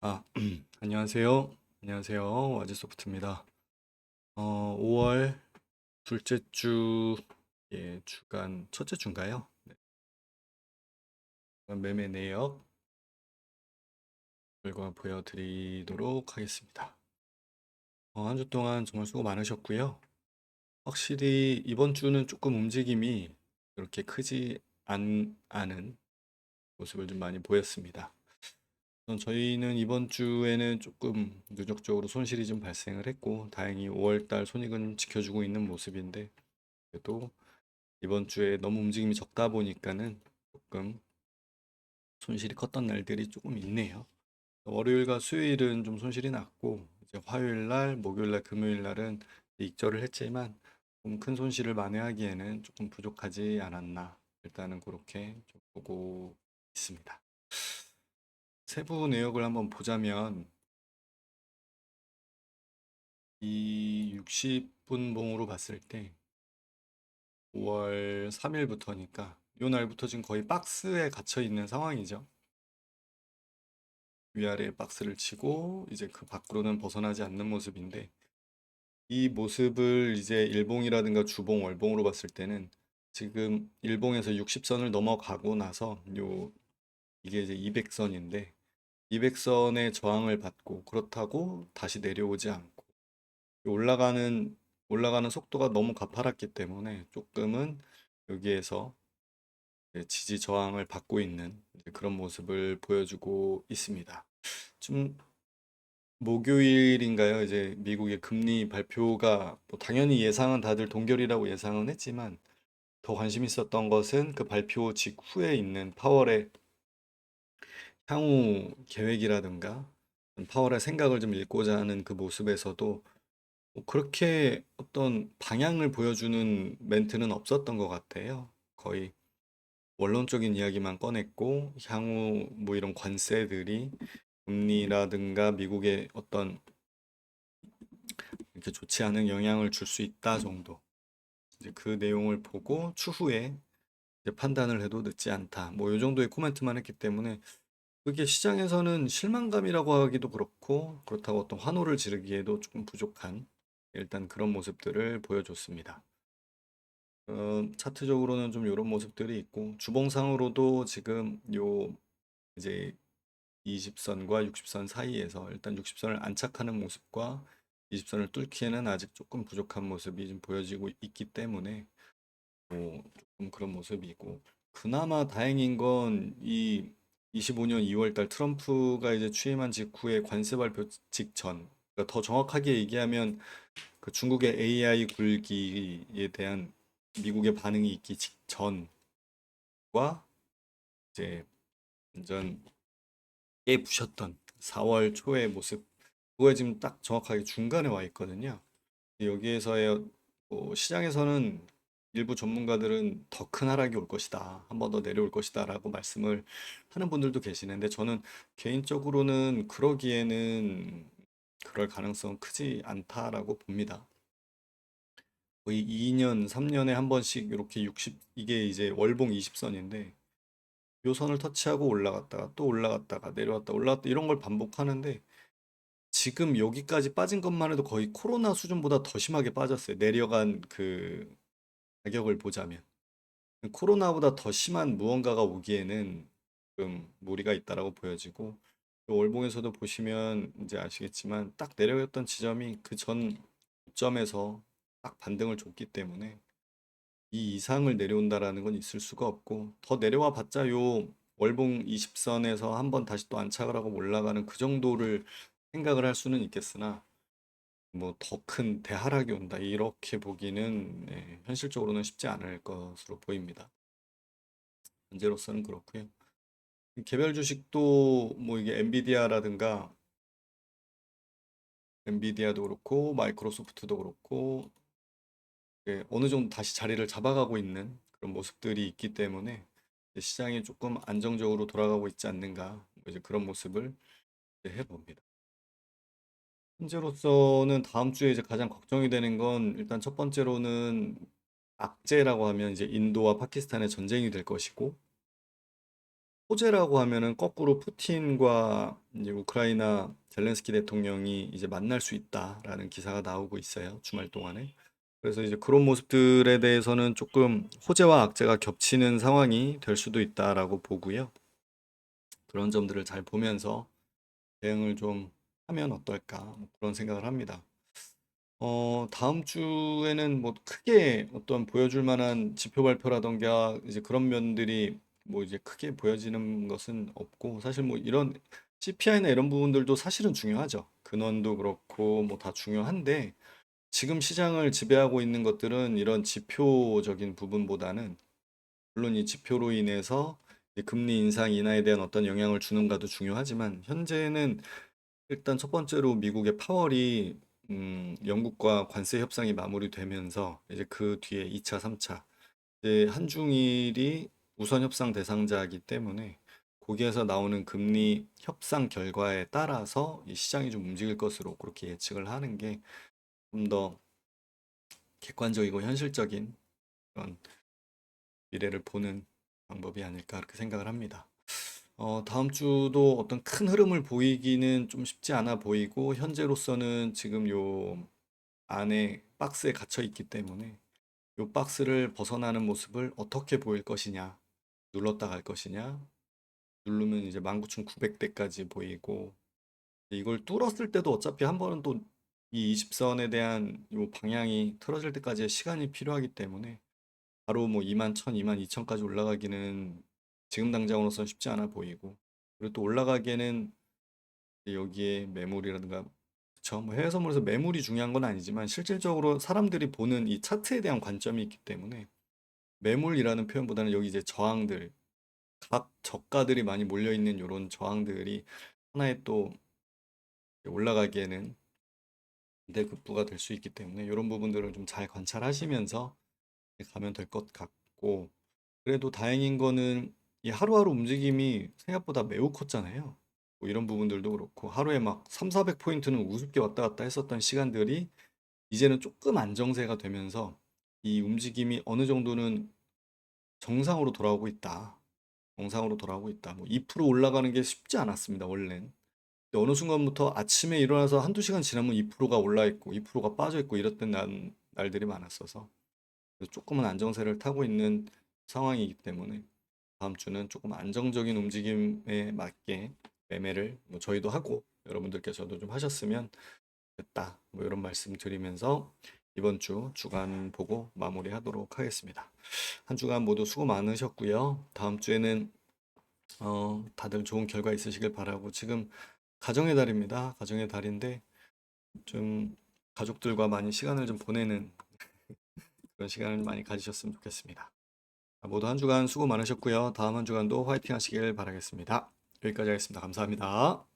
아, 안녕하세요. 안녕하세요. 와즈소프트입니다. 5월 둘째 주, 주간 첫째 주인가요? 네, 매매 내역 결과 보여드리도록 하겠습니다. 한 주 동안 정말 수고 많으셨고요. 확실히 이번 주는 조금 움직임이 그렇게 크지 않은 모습을 좀 많이 보였습니다. 우선 저희는 이번 주에는 조금 누적적으로 손실이 좀 발생을 했고, 다행히 5월 달 손익은 지켜주고 있는 모습인데, 그래도 이번 주에 너무 움직임이 적다 보니까는 조금 손실이 컸던 날들이 조금 있네요. 월요일과 수요일은 좀 손실이 났고, 이제 화요일 날, 목요일 날, 금요일 날은 익절을 했지만 좀 큰 손실을 만회하기에는 조금 부족하지 않았나. 일단은 그렇게 좀 보고 있습니다. 세부 내역을 한번 보자면 이 60분 봉으로 봤을 때 5월 3일부터니까 요 날부터 지금 거의 박스에 갇혀 있는 상황이죠. 위아래 박스를 치고 이제 그 밖으로는 벗어나지 않는 모습인데, 이 모습을 이제 일봉이라든가 주봉, 월봉으로 봤을 때는 지금 일봉에서 60선을 넘어가고 나서 이게 이제 200선인데 200선의 저항을 받고, 그렇다고 다시 내려오지 않고 올라가는 올라가는 속도가 너무 가팔랐기 때문에 조금은 여기에서 지지 저항을 받고 있는 그런 모습을 보여주고 있습니다. 좀 목요일인가요? 이제 미국의 금리 발표가 뭐 당연히 예상은 다들 동결이라고 예상은 했지만, 더 관심 있었던 것은 그 발표 직후에 있는 파월의 향후 계획이라든가 파월의 생각을 좀 읽고자 하는 그 모습에서도 뭐 그렇게 어떤 방향을 보여주는 멘트는 없었던 것 같아요. 거의 원론적인 이야기만 꺼냈고, 향후 뭐 이런 관세들이 금리라든가 미국의 어떤 이렇게 좋지 않은 영향을 줄 수 있다 정도. 이제 그 내용을 보고 추후에 이제 판단을 해도 늦지 않다. 뭐 이 정도의 코멘트만 했기 때문에 그게 시장에서는 실망감이라고 하기도 그렇고, 그렇다고 어떤 환호를 지르기에도 조금 부족한 일단 그런 모습들을 보여줬습니다. 차트적으로는 좀 이런 모습들이 있고, 주봉상으로도 지금 이제 20선과 60선 사이에서 일단 60선을 안착하는 모습과 20선을 뚫기에는 아직 조금 부족한 모습이 좀 보여지고 있기 때문에 조금 그런 모습이고, 그나마 다행인 건 이 25년 2월 달 트럼프가 이제 취임한 직후에 관세 발표 직전, 그러니까 더 정확하게 얘기하면 그 중국의 AI 굴기에 대한 미국의 반응이 있기 직전과 이제 완전 깨부셨던 4월 초의 모습, 그거에 지금 딱 정확하게 중간에 와 있거든요. 여기에서의 시장에서는 일부 전문가들은 더 큰 하락이 올 것이다, 한 번 더 내려올 것이다 라고 말씀을 하는 분들도 계시는데, 저는 개인적으로는 그러기에는 그럴 가능성은 크지 않다라고 봅니다. 거의 2년, 3년에 한 번씩 이렇게 이게 이제 월봉 20선인데 요 선을 터치하고 올라갔다가 또 올라갔다가 내려왔다 올라갔다 이런 걸 반복하는데, 지금 여기까지 빠진 것만 해도 거의 코로나 수준보다 더 심하게 빠졌어요. 내려간 그 가격을 보자면. 코로나보다 더 심한 무언가가 오기에는 좀 무리가 있다라고 보여지고, 또 월봉에서도 보시면 이제 아시겠지만 딱 내려갔던 지점이 그 전 고점에서 딱 반등을 줬기 때문에 이 이상을 내려온다라는 건 있을 수가 없고, 더 내려와 봤자 월봉 20선에서 한번 다시 또 안착을 하고 올라가는 그 정도를 생각을 할 수는 있겠으나, 뭐 더 큰 대하락이 온다 이렇게 보기는 현실적으로는 쉽지 않을 것으로 보입니다. 현재로서는 그렇고요. 개별 주식도 뭐 이게 엔비디아도 그렇고 마이크로소프트도 그렇고 어느 정도 다시 자리를 잡아가고 있는 그런 모습들이 있기 때문에 이제 시장이 조금 안정적으로 돌아가고 있지 않는가, 뭐 이제 그런 모습을 이제 해봅니다. 현재로서는 다음 주에 이제 가장 걱정이 되는 건, 일단 첫 번째로는 악재라고 하면 이제 인도와 파키스탄의 전쟁이 될 것이고, 호재라고 하면은 거꾸로 푸틴과 이제 우크라이나 젤렌스키 대통령이 이제 만날 수 있다라는 기사가 나오고 있어요. 주말 동안에. 그래서 이제 그런 모습들에 대해서는 조금 호재와 악재가 겹치는 상황이 될 수도 있다라고 보고요. 그런 점들을 잘 보면서 대응을 좀 하면 어떨까 뭐 그런 생각을 합니다. 다음 주에는 뭐 크게 어떤 보여줄 만한 지표 발표라던가 이제 그런 면들이 뭐 이제 크게 보여지는 것은 없고 사실 뭐 이런 CPI나 이런 부분들도 사실은 중요하죠. 근원도 그렇고 뭐 다 중요한데 지금 시장을 지배하고 있는 것들은 이런 지표적인 부분보다는 물론 이 지표로 인해서 이 금리 인상 인하에 대한 어떤 영향을 주는가도 중요하지만 현재는 일단 첫 번째로 미국의 파월이 영국과 관세 협상이 마무리되면서 이제 그 뒤에 2차, 3차 이제 한중일이 우선 협상 대상자이기 때문에 거기에서 나오는 금리 협상 결과에 따라서 이 시장이 좀 움직일 것으로 그렇게 예측을 하는 게 좀 더 객관적이고 현실적인 그런 미래를 보는 방법이 아닐까 그렇게 생각을 합니다. 다음 주도 어떤 큰 흐름을 보이기는 좀 쉽지 않아 보이고, 현재로서는 지금 요 안에 박스에 갇혀 있기 때문에 요 박스를 벗어나는 모습을 어떻게 보일 것이냐, 눌렀다 갈 것이냐, 누르면 이제 19,900대까지 보이고, 이걸 뚫었을 때도 어차피 한 번은 또 이 20선에 대한 요 방향이 틀어질 때까지의 시간이 필요하기 때문에 바로 뭐 2만 1,000, 2만 2천까지 올라가기는 지금 당장으로서는 쉽지 않아 보이고, 그리고 또 올라가기에는 여기에 매물이라든가 그쵸? 뭐 해외 선물에서 매물이 중요한 건 아니지만 실질적으로 사람들이 보는 이 차트에 대한 관점이 있기 때문에 매물이라는 표현보다는 여기 이제 저항들, 각 저가들이 많이 몰려 있는 이런 저항들이 하나의 또 올라가기에는 기대급부가 될 수 있기 때문에 이런 부분들을 좀 잘 관찰하시면서 가면 될 것 같고, 그래도 다행인 거는 이 하루하루 움직임이 생각보다 매우 컸잖아요. 뭐 이런 부분들도 그렇고 하루에 막 3, 400포인트는 우습게 왔다 갔다 했었던 시간들이 이제는 조금 안정세가 되면서 이 움직임이 어느 정도는 정상으로 돌아오고 있다. 정상으로 돌아오고 있다. 뭐 2% 올라가는 게 쉽지 않았습니다, 원래는. 근데 어느 순간부터 아침에 일어나서 한두 시간 지나면 2%가 올라 있고 2%가 빠져 있고 이랬던 날들이 많았어서 조금은 안정세를 타고 있는 상황이기 때문에 다음 주는 조금 안정적인 움직임에 맞게 매매를 뭐 저희도 하고 여러분들께서도 좀 하셨으면 됐다. 뭐 이런 말씀 드리면서 이번 주 주간 보고 마무리하도록 하겠습니다. 한 주간 모두 수고 많으셨고요. 다음 주에는 다들 좋은 결과 있으시길 바라고, 지금 가정의 달입니다. 가정의 달인데 좀 가족들과 많이 시간을 좀 보내는 그런 시간을 많이 가지셨으면 좋겠습니다. 모두 한 주간 수고 많으셨고요. 다음 한 주간도 화이팅 하시길 바라겠습니다. 여기까지 하겠습니다. 감사합니다.